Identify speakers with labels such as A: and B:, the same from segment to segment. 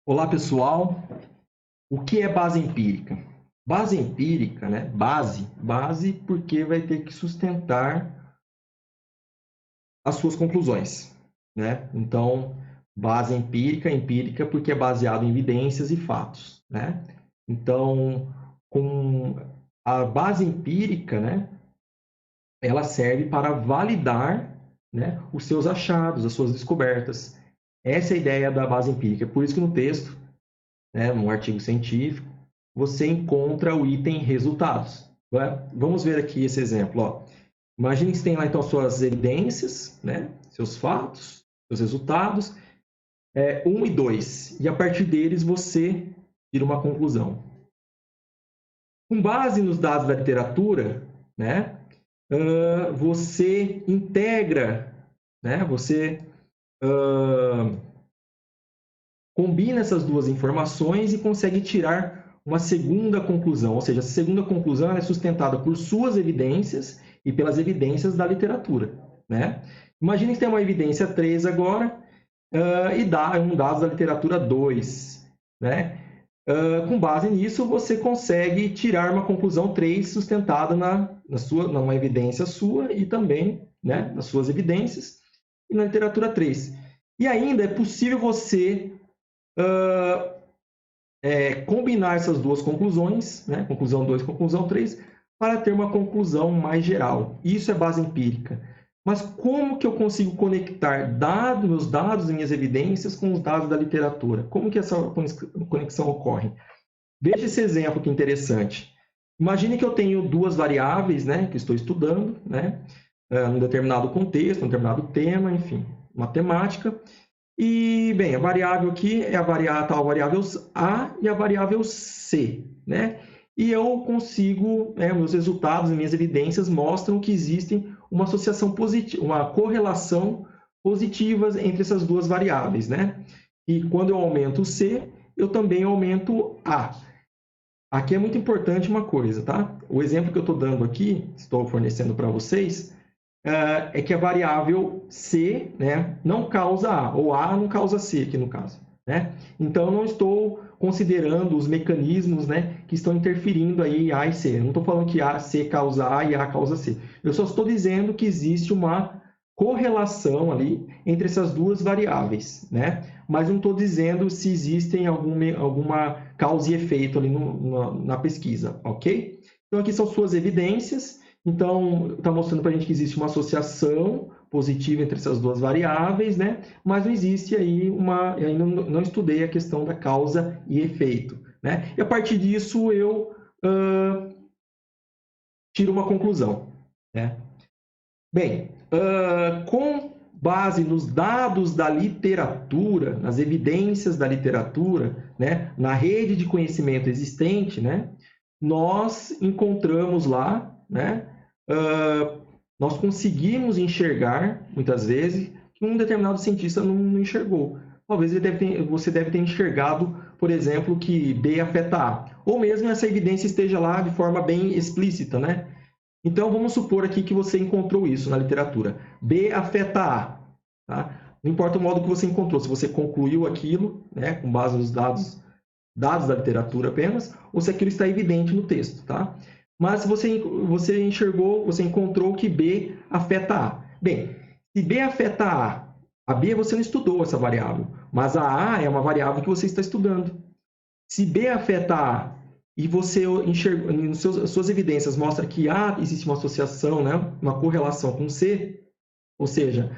A: Olá, pessoal. O que é base empírica? Base empírica, né? Base porque vai ter que sustentar as suas conclusões, né? Então, base empírica porque é baseado em evidências e fatos, né? Então, com a base empírica, né? Ela serve para validar, né, os seus achados, as suas descobertas. Essa é a ideia da base empírica. Por isso que no texto, né, num artigo científico, você encontra o item resultados. Né? Vamos ver aqui esse exemplo. Ó. Imagine que você tem lá então suas evidências, né, seus fatos, seus resultados, 1 e 2. E a partir deles você tira uma conclusão. Com base nos dados da literatura, né, você integra, né, você combina essas duas informações e consegue tirar uma segunda conclusão. Ou seja, a segunda conclusão é sustentada por suas evidências e pelas evidências da literatura. Né? Imagine que tem uma evidência 3 agora e dá um dado da literatura 2. Né? Com base nisso, você consegue tirar uma conclusão 3 sustentada numa evidência sua e também, né, nas suas evidências e na literatura 3. E ainda é possível você combinar essas duas conclusões, né, conclusão 2 e conclusão 3, para ter uma conclusão mais geral. Isso é base empírica. Mas como que eu consigo conectar meus dados e minhas evidências com os dados da literatura? Como que essa conexão ocorre? Veja esse exemplo que interessante. Imagine que eu tenho duas variáveis, né, que estou estudando, né, num determinado contexto, num determinado tema, enfim, matemática. E, bem, a variável aqui é a tal variável A e a variável C, né? E eu consigo, meus resultados e minhas evidências mostram que existe uma associação positiva, uma correlação positiva entre essas duas variáveis, né? E quando eu aumento o C, eu também aumento A. Aqui é muito importante uma coisa, tá? O exemplo que eu estou dando aqui, estou fornecendo para vocês, é que a variável C, né, não causa A, ou A não causa C aqui no caso. Né? Então, eu não estou considerando os mecanismos, né, que estão interferindo aí A e C. Eu não estou falando que C causa A e A causa C. Eu só estou dizendo que existe uma correlação ali entre essas duas variáveis, né? Mas não estou dizendo se existem alguma causa e efeito ali na pesquisa, ok? Então, aqui são suas evidências. Então, está mostrando para a gente que existe uma associação positiva entre essas duas variáveis, né? Mas não existe aí eu ainda não estudei a questão da causa e efeito, né? E a partir disso eu tiro uma conclusão, né? Bem, com base nos dados da literatura, nas evidências da literatura, né? Na rede de conhecimento existente, né? Nós encontramos lá, né? Nós conseguimos enxergar, muitas vezes, que um determinado cientista não enxergou. Talvez você deve ter enxergado, por exemplo, que B afeta A. Ou mesmo essa evidência esteja lá de forma bem explícita, né? Então, vamos supor aqui que você encontrou isso na literatura. B afeta A. Tá? Não importa o modo que você encontrou, se você concluiu aquilo, né, com base nos dados da literatura apenas, ou se aquilo está evidente no texto, tá? Mas você enxergou, você encontrou que B afeta A. Bem, se B afeta a B você não estudou essa variável, mas a A é uma variável que você está estudando. Se B afeta A e você enxergou, nas suas evidências mostra que existe uma associação, né, uma correlação com C, ou seja,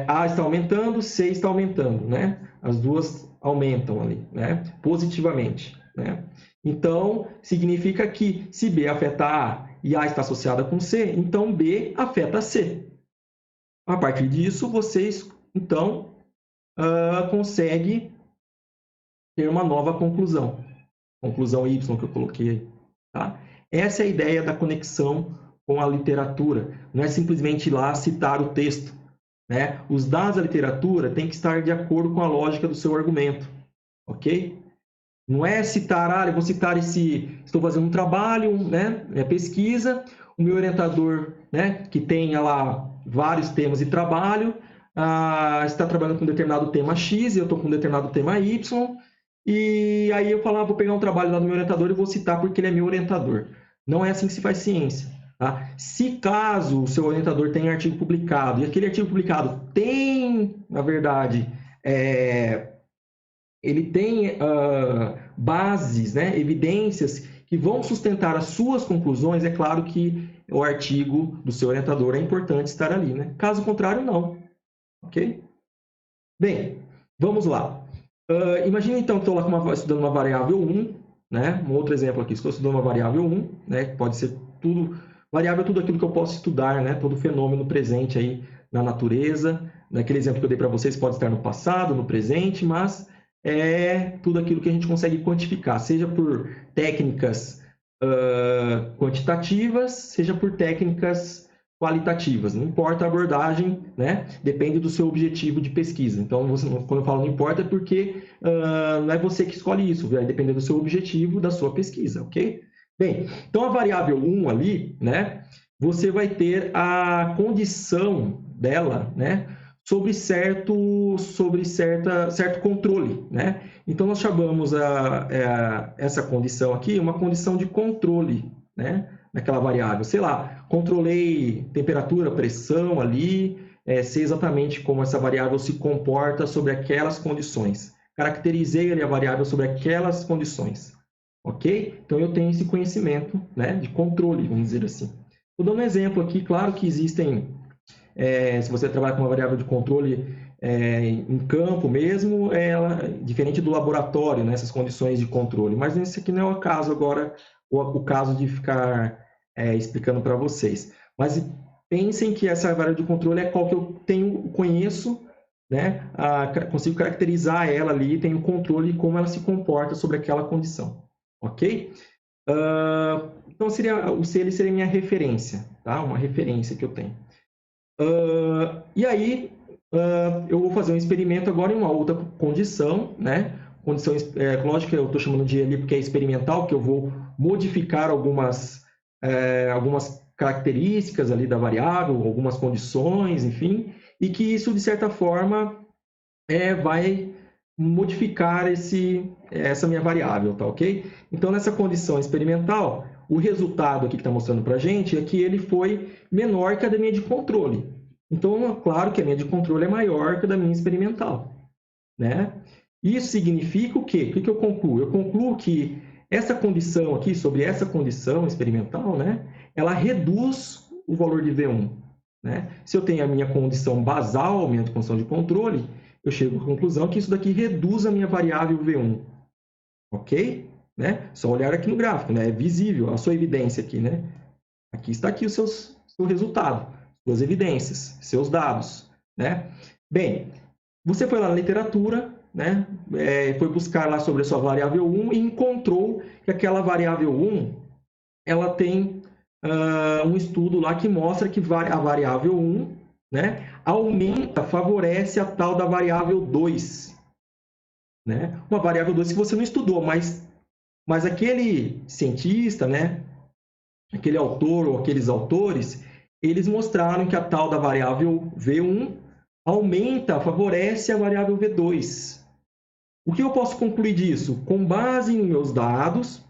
A: A está aumentando, C está aumentando, né? As duas aumentam ali, né? Positivamente, né? Então, significa que se B afeta A e A está associada com C, então B afeta C. A partir disso, vocês, então, conseguem ter uma nova conclusão. Conclusão Y que eu coloquei aí. Tá? Essa é a ideia da conexão com a literatura. Não é simplesmente ir lá citar o texto. Né? Os dados da literatura têm que estar de acordo com a lógica do seu argumento. Ok? Não é citar, eu vou citar estou fazendo um trabalho, né, pesquisa, o meu orientador, né, que tem lá vários temas de trabalho, está trabalhando com um determinado tema X e eu estou com um determinado tema Y, e aí eu falo, vou pegar um trabalho lá do meu orientador e vou citar porque ele é meu orientador. Não é assim que se faz ciência. Tá? Se caso o seu orientador tem artigo publicado, e aquele artigo publicado tem, na verdade, ele tem bases, né, evidências que vão sustentar as suas conclusões, é claro que o artigo do seu orientador é importante estar ali. Né? Caso contrário, não. Ok? Bem, vamos lá. Imagina então que estou lá estudando uma variável 1, né? Um outro exemplo aqui, estou estudando uma variável 1, né? Que pode ser tudo, variável é tudo aquilo que eu posso estudar, né? Todo fenômeno presente aí na natureza. Naquele exemplo que eu dei para vocês pode estar no passado, no presente, mas é tudo aquilo que a gente consegue quantificar, seja por técnicas quantitativas, seja por técnicas qualitativas. Não importa a abordagem, né? Depende do seu objetivo de pesquisa. Então, quando eu falo não importa, é porque não é você que escolhe isso, vai depender do seu objetivo, da sua pesquisa, ok? Bem, então a variável 1 ali, né? Você vai ter a condição dela, né? Sobre certo controle, né? Então, nós chamamos essa condição aqui uma condição de controle, né? Naquela variável. Sei lá, controlei temperatura, pressão ali, sei exatamente como essa variável se comporta sobre aquelas condições. Caracterizei ali a variável sobre aquelas condições. Ok? Então, eu tenho esse conhecimento, né, de controle, vamos dizer assim. Estou dando um exemplo aqui, claro que existem, se você trabalha com uma variável de controle em campo mesmo, diferente do laboratório, né, essas condições de controle. Mas esse aqui não é o caso agora, o caso de ficar explicando para vocês. Mas pensem que essa variável de controle é qual que eu conheço, né, consigo caracterizar ela ali, tenho controle de como ela se comporta sobre aquela condição. Ok? Então, o CL seria minha referência, tá? Uma referência que eu tenho. E aí, eu vou fazer um experimento agora em uma outra condição, né? Condição lógica, eu estou chamando de ali porque é experimental, que eu vou modificar algumas características ali da variável, algumas condições, enfim, e que isso, de certa forma, vai modificar essa minha variável, tá ok? Então, nessa condição experimental, o resultado aqui que está mostrando para a gente é que ele foi menor que a da minha de controle. Então, é claro que a minha de controle é maior que a da minha experimental, né? Isso significa o quê? O que eu concluo? Eu concluo que essa condição aqui, sobre essa condição experimental, né, ela reduz o valor de V1. Né? Se eu tenho a minha condição basal, a minha condição de controle, eu chego à conclusão que isso daqui reduz a minha variável V1. Ok? Né? Só olhar aqui no gráfico, né? É visível a sua evidência aqui. Né? Aqui está aqui o seu resultado, suas evidências, seus dados. Né? Bem, você foi lá na literatura, né? Foi buscar lá sobre a sua variável 1 e encontrou que aquela variável 1 ela tem um estudo lá que mostra que a variável 1, né, aumenta, favorece a tal da variável 2. Né? Uma variável 2 que você não estudou, mas aquele cientista, né, aquele autor ou aqueles autores, eles mostraram que a tal da variável V1 aumenta, favorece a variável V2. O que eu posso concluir disso? Com base nos meus dados,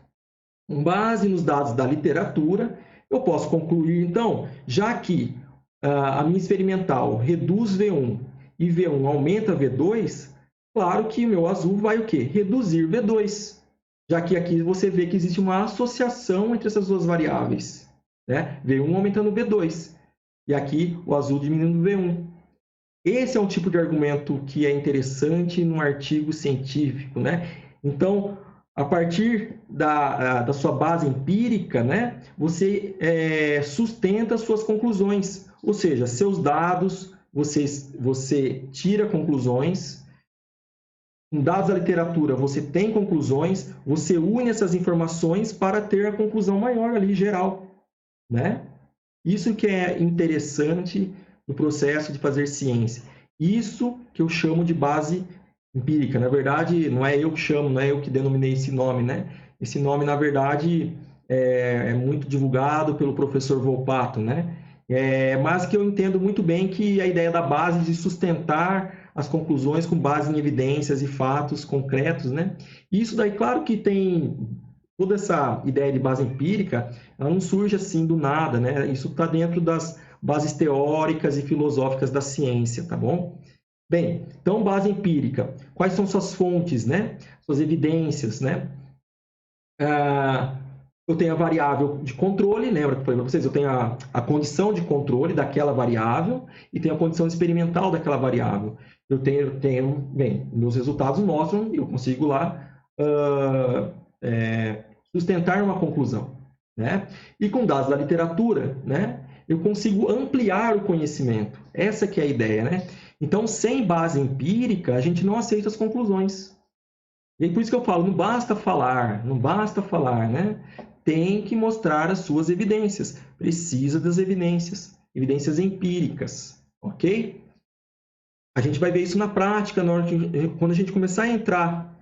A: com base nos dados da literatura, eu posso concluir, então, já que a minha experimental reduz V1 e V1 aumenta V2, claro que o meu azul vai o quê? Reduzir V2. Já que aqui você vê que existe uma associação entre essas duas variáveis. Né? V1 aumentando V2. E aqui o azul diminuindo V1. Esse é um tipo de argumento que é interessante num artigo científico, né? Então, a partir da sua base empírica, né, você sustenta suas conclusões, ou seja, seus dados, você tira conclusões, com dados da literatura você tem conclusões, você une essas informações para ter a conclusão maior ali, geral, né? Isso que é interessante no processo de fazer ciência. Isso que eu chamo de base empírica. Na verdade, não é eu que chamo, não é eu que denominei esse nome, né? Esse nome, na verdade, é muito divulgado pelo professor Volpato, né? mas que eu entendo muito bem que a ideia da base de sustentar as conclusões com base em evidências e fatos concretos, né? Isso daí, claro que tem toda essa ideia de base empírica, ela não surge assim do nada, né? Isso está dentro das bases teóricas e filosóficas da ciência, tá bom? Bem, então, base empírica. Quais são suas fontes, né? Suas evidências, né? Eu tenho a variável de controle, lembra que eu falei para vocês? Eu tenho a condição de controle daquela variável e tenho a condição experimental daquela variável. Bem, meus resultados mostram, eu consigo lá sustentar uma conclusão, né? E com dados da literatura, né? Eu consigo ampliar o conhecimento. Essa que é a ideia, né? Então, sem base empírica, a gente não aceita as conclusões. E por isso que eu falo, não basta falar, né? Tem que mostrar as suas evidências. Precisa das evidências empíricas, ok? A gente vai ver isso na prática, quando a gente começar a entrar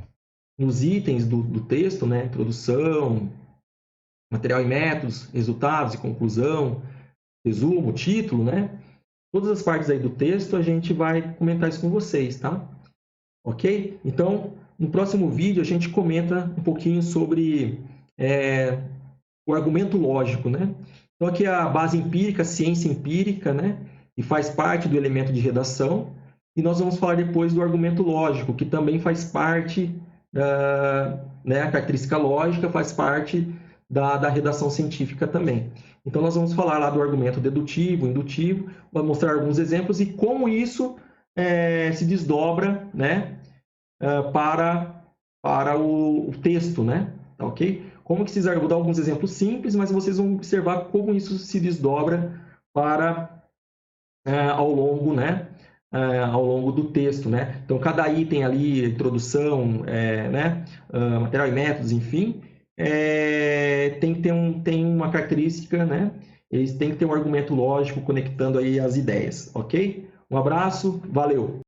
A: nos itens do texto, né? Introdução, material e métodos, resultados e conclusão, resumo, título, né? Todas as partes aí do texto a gente vai comentar isso com vocês, tá? Ok? Então, no próximo vídeo a gente comenta um pouquinho sobre o argumento lógico, né? Então, aqui é a base empírica, a ciência empírica, né? E faz parte do elemento de redação. E nós vamos falar depois do argumento lógico, que também faz parte, né? A característica lógica faz parte da redação científica também. Então, nós vamos falar lá do argumento dedutivo, indutivo, vamos mostrar alguns exemplos e como isso se desdobra, né? Para o texto, né? Tá, ok? Como que vocês vou dar alguns exemplos simples, mas vocês vão observar como isso se desdobra para ao longo, né? Ao longo do texto, né? Então, cada item ali, introdução, né? Material e métodos, enfim, tem que ter tem uma característica, né? Eles têm que ter um argumento lógico conectando aí as ideias, ok? Um abraço, valeu!